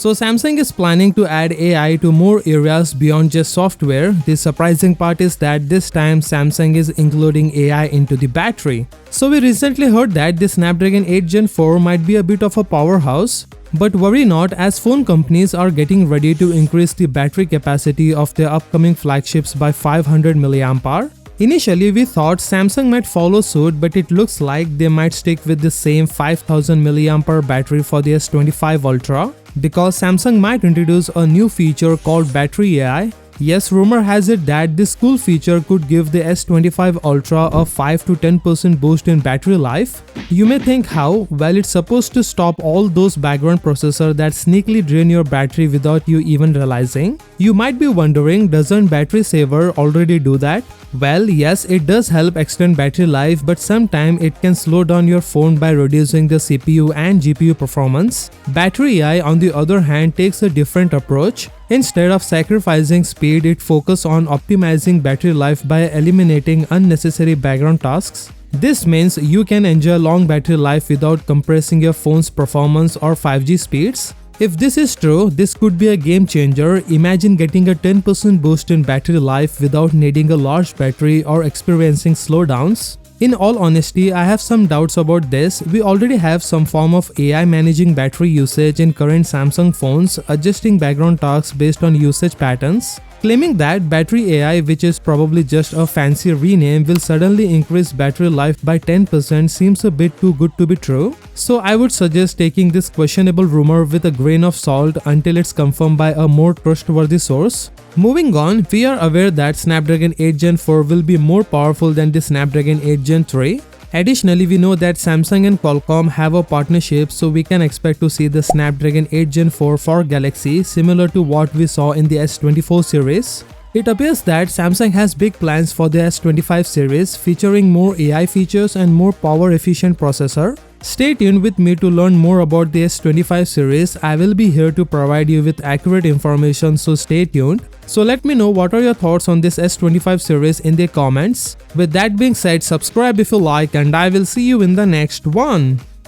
So Samsung is planning to add AI to more areas beyond just software. The surprising part is that this time Samsung is including AI into the battery. So we recently heard that the Snapdragon 8 Gen 4 might be a bit of a powerhouse. But worry not, as phone companies are getting ready to increase the battery capacity of their upcoming flagships by 500 mAh. Initially, we thought Samsung might follow suit, but it looks like they might stick with the same 5000 mAh battery for the S25 Ultra, because Samsung might introduce a new feature called Battery AI. Yes, rumor has it that this cool feature could give the S25 Ultra a 5 to 10% boost in battery life. You may think how? Well, it's supposed to stop all those background processors that sneakily drain your battery without you even realizing. You might be wondering, doesn't Battery Saver already do that? Well, yes, it does help extend battery life, but sometimes it can slow down your phone by reducing the CPU and GPU performance. Battery AI, on the other hand, takes a different approach. Instead of sacrificing speed, it focuses on optimizing battery life by eliminating unnecessary background tasks. This means you can enjoy long battery life without compressing your phone's performance or 5G speeds. If this is true, this could be a game changer. Imagine getting a 10% boost in battery life without needing a large battery or experiencing slowdowns. In all honesty, I have some doubts about this. We already have some form of AI managing battery usage in current Samsung phones, adjusting background tasks based on usage patterns. Claiming that Battery AI, which is probably just a fancy rename, will suddenly increase battery life by 10% seems a bit too good to be true. So I would suggest taking this questionable rumor with a grain of salt until it's confirmed by a more trustworthy source. Moving on, we are aware that Snapdragon 8 Gen 4 will be more powerful than the Snapdragon 8 Gen 3. Additionally, we know that Samsung and Qualcomm have a partnership, so we can expect to see the Snapdragon 8 Gen 4 for Galaxy, similar to what we saw in the S24 series. It appears that Samsung has big plans for the S25 series, featuring more AI features and more power-efficient processor. Stay tuned with me to learn more about the S25 series. I will be here to provide you with accurate information, so stay tuned. So let me know what are your thoughts on this S25 series in the comments. With that being said, subscribe if you like, and I will see you in the next one.